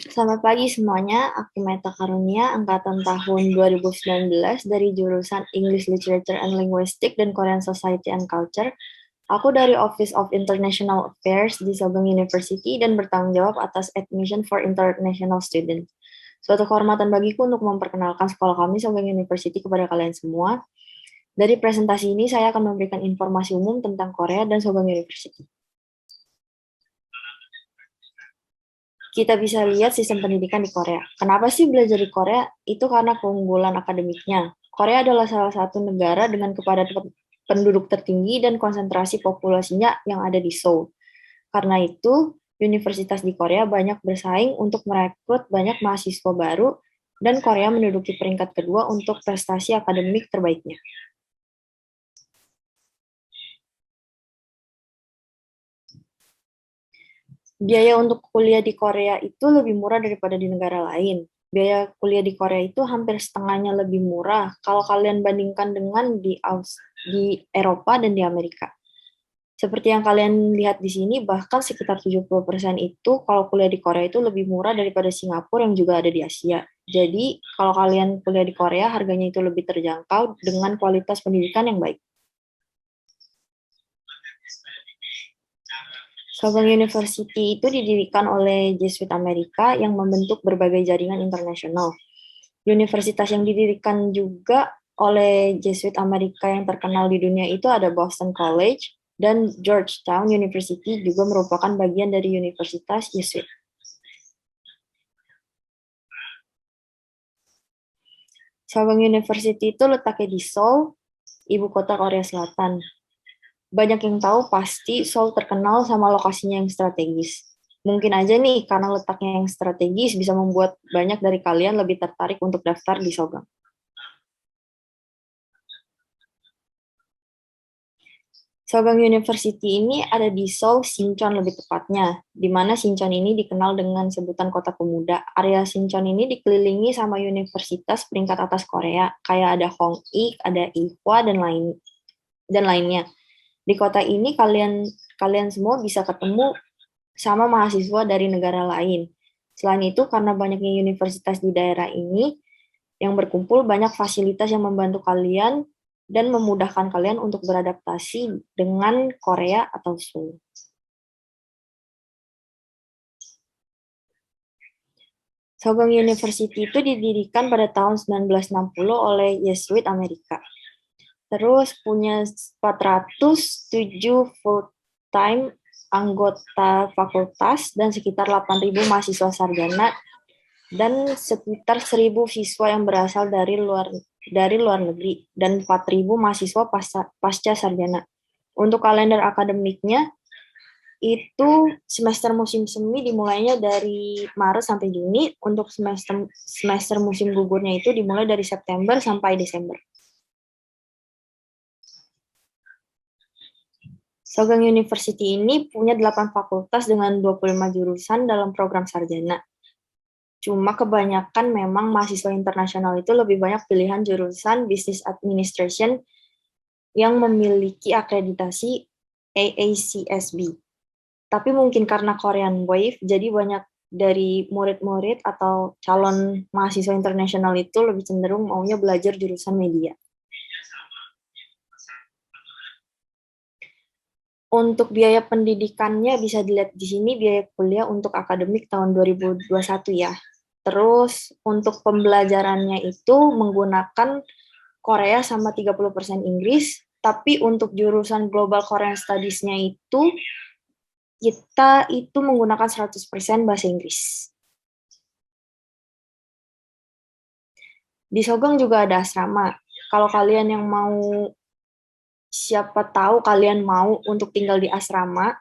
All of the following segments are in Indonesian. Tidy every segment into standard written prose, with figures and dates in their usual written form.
Selamat pagi semuanya, aku Meta Karunia, angkatan tahun 2019 dari jurusan English Literature and Linguistics dan Korean Society and Culture. Aku dari Office of International Affairs di Sogang University dan bertanggung jawab atas Admission for International Students. Suatu kehormatan bagiku untuk memperkenalkan sekolah kami Sogang University kepada kalian semua. Dari presentasi ini, saya akan memberikan informasi umum tentang Korea dan Sogang University. Kita bisa lihat sistem pendidikan di Korea. Kenapa sih belajar di Korea? Itu karena keunggulan akademiknya. Korea adalah salah satu negara dengan kepadatan penduduk tertinggi dan konsentrasi populasinya yang ada di Seoul. Karena itu, universitas di Korea banyak bersaing untuk merekrut banyak mahasiswa baru, dan Korea menduduki peringkat kedua untuk prestasi akademik terbaiknya. Biaya untuk kuliah di Korea itu lebih murah daripada di negara lain. Biaya kuliah di Korea itu hampir setengahnya lebih murah kalau kalian bandingkan dengan di Eropa dan di Amerika. Seperti yang kalian lihat di sini, bahkan sekitar 70% itu kalau kuliah di Korea itu lebih murah daripada Singapura yang juga ada di Asia. Jadi, kalau kalian kuliah di Korea, harganya itu lebih terjangkau dengan kualitas pendidikan yang baik. Sogang University itu didirikan oleh Jesuit Amerika yang membentuk berbagai jaringan internasional. Universitas yang didirikan juga oleh Jesuit Amerika yang terkenal di dunia itu ada Boston College dan Georgetown University juga merupakan bagian dari Universitas Jesuit. Sogang University itu letaknya di Seoul, ibu kota Korea Selatan. Banyak yang tahu pasti Seoul terkenal sama lokasinya yang strategis. Mungkin aja nih, karena letaknya yang strategis bisa membuat banyak dari kalian lebih tertarik untuk daftar di Sogang. Sogang University ini ada di Seoul, Sinchon lebih tepatnya, di mana Sinchon ini dikenal dengan sebutan kota pemuda. Area Sinchon ini dikelilingi sama universitas peringkat atas Korea, kayak ada Hong-ik, ada Ihwa, dan lainnya. Di kota ini kalian kalian semua bisa ketemu sama mahasiswa dari negara lain. Selain itu, karena banyaknya universitas di daerah ini yang berkumpul, banyak fasilitas yang membantu kalian dan memudahkan kalian untuk beradaptasi dengan Korea atau Seoul. Sogang University itu didirikan pada tahun 1960 oleh Jesuit Amerika. Terus punya 407 full-time anggota fakultas dan sekitar 8.000 mahasiswa sarjana dan sekitar 1.000 siswa yang berasal dari luar negeri dan 4.000 mahasiswa pasca sarjana. Untuk kalender akademiknya itu semester musim semi dimulainya dari Maret sampai Juni, untuk semester musim gugurnya itu dimulai dari September sampai Desember. Sogang University ini punya 8 fakultas dengan 25 jurusan dalam program sarjana. Cuma kebanyakan memang mahasiswa internasional itu lebih banyak pilihan jurusan Business Administration yang memiliki akreditasi AACSB. Tapi mungkin karena Korean Wave, jadi banyak dari murid-murid atau calon mahasiswa internasional itu lebih cenderung maunya belajar jurusan media. Untuk biaya pendidikannya bisa dilihat di sini, biaya kuliah untuk akademik tahun 2021 ya. Terus untuk pembelajarannya itu menggunakan Korea sama 30% Inggris, tapi untuk jurusan Global Korean Studies-nya itu kita itu menggunakan 100% bahasa Inggris. Di Sogong juga ada asrama. Kalau kalian yang mau, siapa tahu kalian mau untuk tinggal di asrama,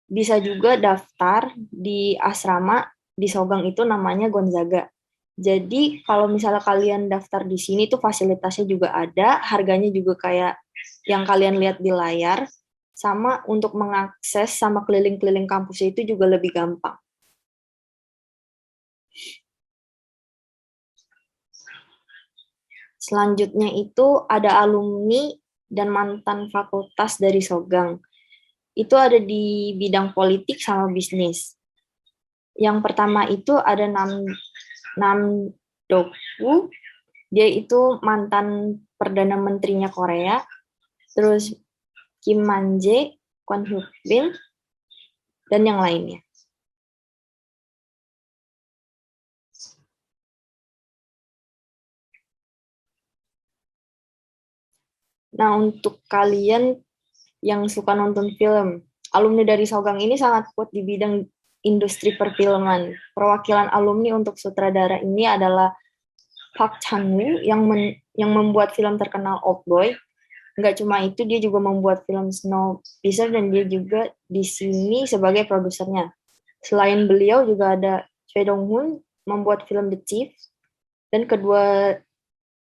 bisa juga daftar di asrama di Sogang itu namanya Gonzaga. Jadi kalau misalnya kalian daftar di sini tuh fasilitasnya juga ada, harganya juga kayak yang kalian lihat di layar, sama untuk mengakses sama keliling-keliling kampus itu juga lebih gampang. Selanjutnya itu ada alumni dan mantan fakultas dari Sogang. Itu ada di bidang politik sama bisnis. Yang pertama itu ada Nam Dokwu, dia itu mantan Perdana Menterinya Korea. Terus Kim Man-jae, Kwon Hyuk-bin, dan yang lainnya. Nah, untuk kalian yang suka nonton film, alumni dari Sogang ini sangat kuat di bidang industri perfilman. Perwakilan alumni untuk sutradara ini adalah Park Chan-woo yang membuat film terkenal Oldboy. Nggak cuma itu, dia juga membuat film Snowpiercer dan dia juga di sini sebagai produsernya. Selain beliau juga ada Choi Dong-hoon membuat film The Thief, dan kedua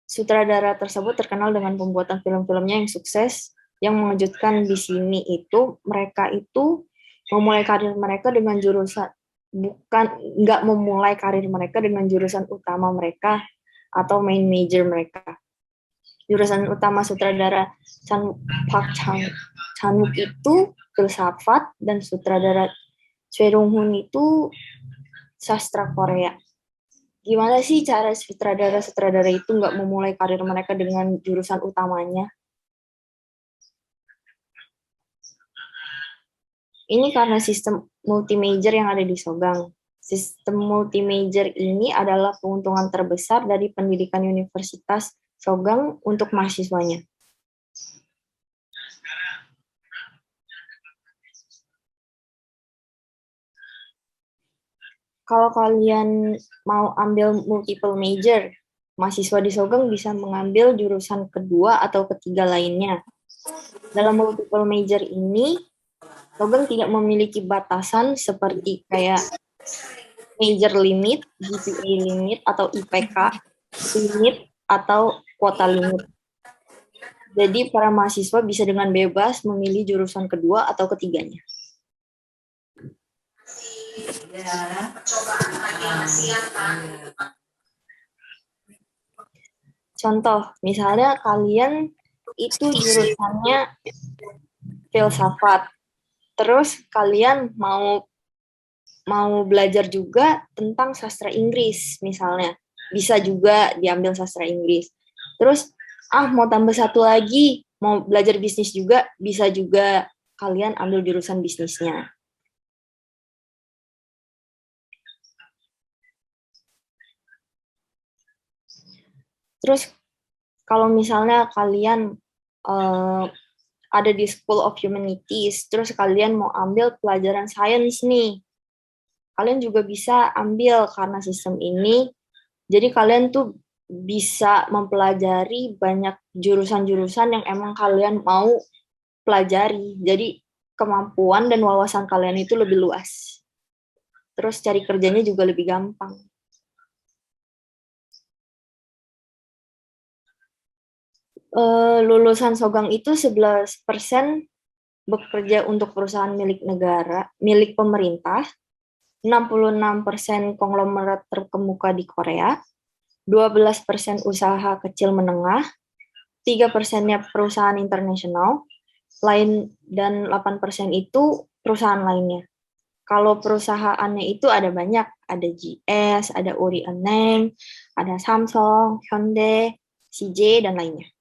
sutradara tersebut terkenal dengan pembuatan film-filmnya yang sukses. Yang mengejutkan di sini itu mereka itu memulai karir mereka dengan jurusan nggak memulai karir mereka dengan jurusan utama mereka atau main major mereka. Jurusan utama sutradara Park Chan-wook itu filsafat dan sutradara Choi Dong-hoon itu sastra Korea. Gimana sih cara sutradara-sutradara itu nggak memulai karir mereka dengan jurusan utamanya? Ini karena sistem multi-major yang ada di Sogang. Sistem multi-major ini adalah keuntungan terbesar dari pendidikan Universitas Sogang untuk mahasiswanya. Kalau kalian mau ambil multiple major, mahasiswa di Sogang bisa mengambil jurusan kedua atau ketiga lainnya. Dalam multiple major ini, Sogang tidak memiliki batasan seperti kayak major limit, GPA limit, atau IPK limit, atau kuota limit. Jadi para mahasiswa bisa dengan bebas memilih jurusan kedua atau ketiganya. Contoh, misalnya kalian itu jurusannya filsafat, terus kalian mau belajar juga tentang sastra Inggris misalnya, bisa juga diambil sastra Inggris. Terus mau tambah satu lagi, mau belajar bisnis juga, bisa juga kalian ambil jurusan bisnisnya. Terus kalau misalnya kalian ada di School of Humanities, terus kalian mau ambil pelajaran sains nih, kalian juga bisa ambil karena sistem ini. Jadi kalian tuh bisa mempelajari banyak jurusan-jurusan yang emang kalian mau pelajari. Jadi kemampuan dan wawasan kalian itu lebih luas. Terus cari kerjanya juga lebih gampang. Lulusan Sogang itu 11% bekerja untuk perusahaan milik negara, milik pemerintah, 66% konglomerat terkemuka di Korea, 12% usaha kecil menengah, 3%-nya perusahaan internasional, dan 8% itu perusahaan lainnya. Kalau perusahaannya itu ada banyak, ada GS, ada Uri Eneng, ada Samsung, Hyundai, CJ, dan lainnya.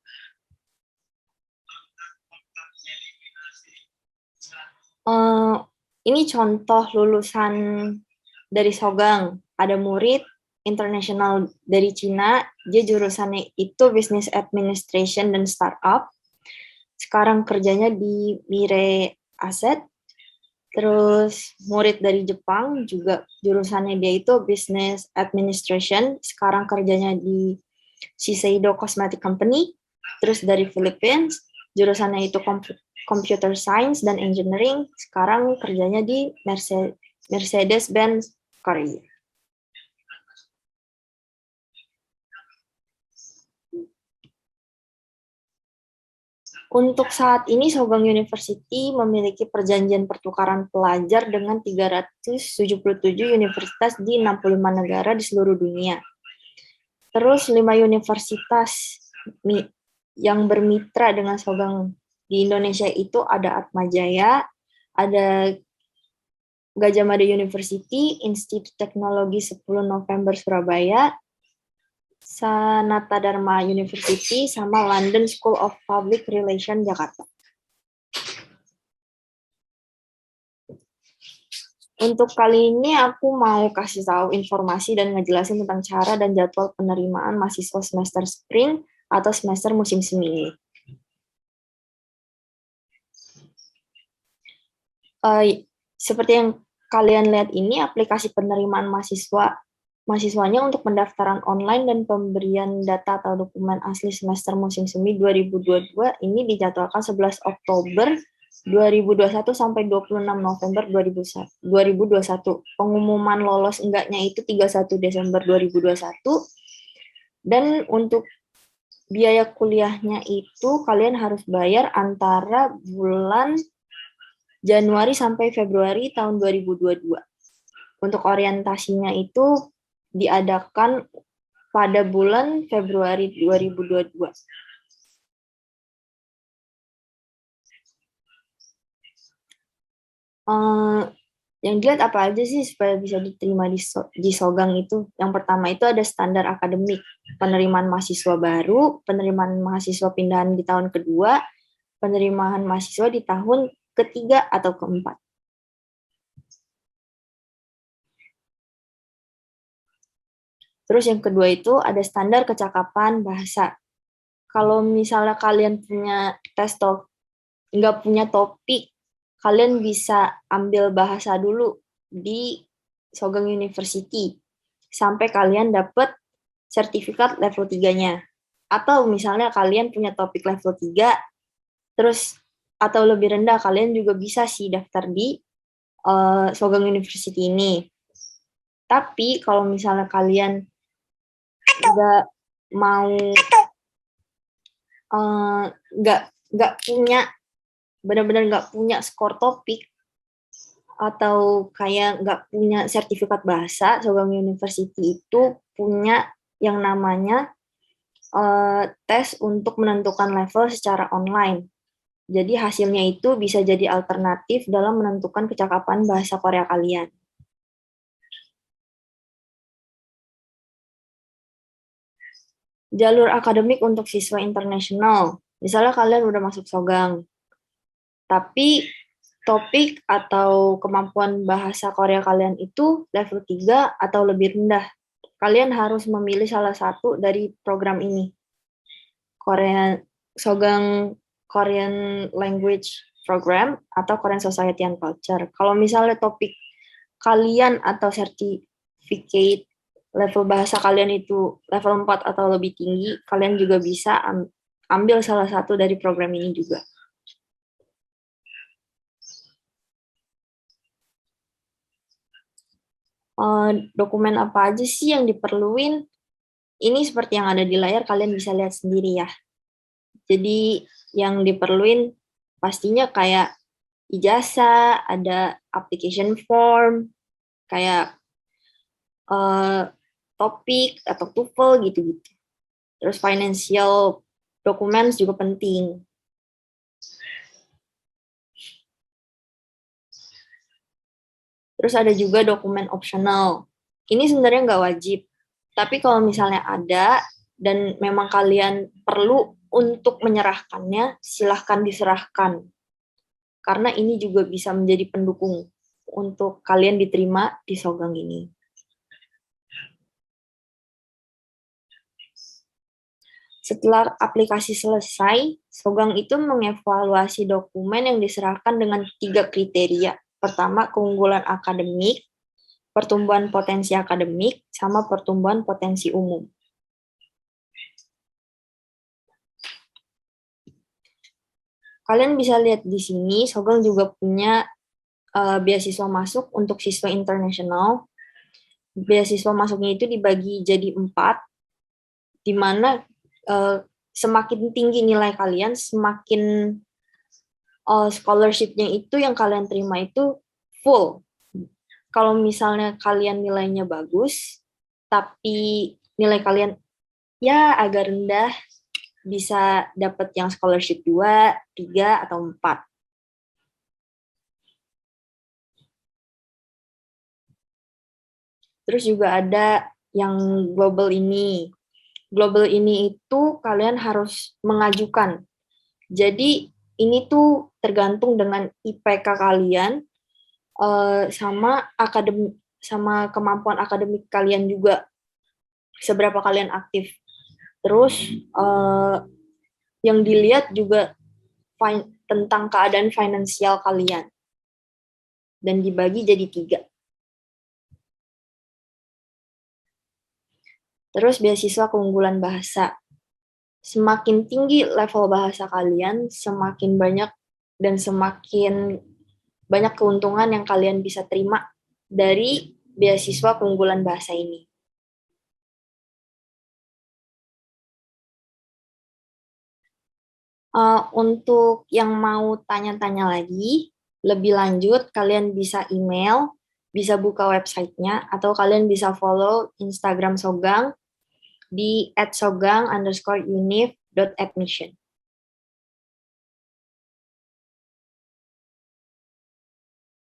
Ini contoh lulusan dari Sogang. Ada murid internasional dari Cina, dia jurusannya itu Business Administration dan Startup. Sekarang kerjanya di Mire Asset. Terus murid dari Jepang juga jurusannya dia itu Business Administration. Sekarang kerjanya di Shiseido Cosmetic Company. Terus dari Philippines, jurusannya itu Computer Science dan Engineering. Sekarang kerjanya di Mercedes-Benz Korea. Untuk saat ini, Sogang University memiliki perjanjian pertukaran pelajar dengan 377 universitas di 65 negara di seluruh dunia. Terus 5 universitas yang bermitra dengan Sogang di Indonesia itu ada Atmajaya, ada Gajah Mada University, Institut Teknologi 10 November Surabaya, Sanata Dharma University, sama London School of Public Relations Jakarta. Untuk kali ini aku mau kasih tahu informasi dan ngejelasin tentang cara dan jadwal penerimaan mahasiswa semester spring atau semester musim semi ini. Seperti yang kalian lihat ini, aplikasi penerimaan mahasiswanya untuk pendaftaran online dan pemberian data atau dokumen asli semester musim semi 2022 ini dijadwalkan 11 Oktober 2021 sampai 26 November 2021. Pengumuman lolos enggaknya itu 31 Desember 2021. Dan untuk biaya kuliahnya itu kalian harus bayar antara bulan Januari sampai Februari tahun 2022. Untuk orientasinya itu diadakan pada bulan Februari 2022. Yang dilihat apa aja sih supaya bisa diterima di Sogang itu? Yang pertama itu ada standar akademik, penerimaan mahasiswa baru, penerimaan mahasiswa pindahan di tahun kedua, penerimaan mahasiswa di tahun ketiga atau keempat. Terus yang kedua itu ada standar kecakapan bahasa. Kalau misalnya kalian punya nggak punya topik, kalian bisa ambil bahasa dulu di Sogang University sampai kalian dapat sertifikat level 3-nya. Atau misalnya kalian punya topik level 3, terus atau lebih rendah, kalian juga bisa sih daftar di Sogang University ini. Tapi kalau misalnya kalian nggak mau nggak punya benar-benar nggak punya skor topik atau kayak nggak punya sertifikat bahasa, Sogang University itu punya yang namanya tes untuk menentukan level secara online. Jadi hasilnya itu bisa jadi alternatif dalam menentukan kecakapan bahasa Korea kalian. Jalur akademik untuk siswa internasional. Misalnya kalian udah masuk Sogang, tapi topik atau kemampuan bahasa Korea kalian itu level 3 atau lebih rendah. Kalian harus memilih salah satu dari program ini. Sogang Korean Language Program atau Korean Society and Culture. Kalau misalnya topik kalian atau certificate level bahasa kalian itu level 4 atau lebih tinggi, kalian juga bisa ambil salah satu dari program ini juga. Dokumen apa aja sih yang diperluin? Ini seperti yang ada di layar, kalian bisa lihat sendiri ya. Jadi yang diperluin pastinya kayak ijazah, ada application form, kayak topik atau TOEFL gitu-gitu. Terus financial documents juga penting. Terus ada juga dokumen optional. Ini sebenarnya nggak wajib, tapi kalau misalnya ada dan memang kalian perlu untuk menyerahkannya, silahkan diserahkan. Karena ini juga bisa menjadi pendukung untuk kalian diterima di Sogang ini. Setelah aplikasi selesai, Sogang itu mengevaluasi dokumen yang diserahkan dengan 3 kriteria. Pertama, keunggulan akademik, pertumbuhan potensi akademik, sama pertumbuhan potensi umum. Kalian bisa lihat di sini, Sogang juga punya beasiswa masuk untuk siswa internasional. Beasiswa masuknya itu dibagi jadi 4, di mana semakin tinggi nilai kalian, semakin scholarship-nya itu yang kalian terima itu full. Kalau misalnya kalian nilainya bagus, tapi nilai kalian ya agak rendah, bisa dapat yang scholarship 2, 3, atau 4. Terus juga ada yang global ini. Global ini itu kalian harus mengajukan. Jadi ini tuh tergantung dengan IPK kalian sama kemampuan akademik kalian juga, seberapa kalian aktif. Terus yang dilihat juga tentang keadaan finansial kalian dan dibagi jadi 3. Terus beasiswa keunggulan bahasa. Semakin tinggi level bahasa kalian, semakin banyak dan semakin banyak keuntungan yang kalian bisa terima dari beasiswa keunggulan bahasa ini. Untuk yang mau tanya-tanya lagi, lebih lanjut, kalian bisa email, bisa buka websitenya, atau kalian bisa follow Instagram Sogang di @sogang_univ.admission.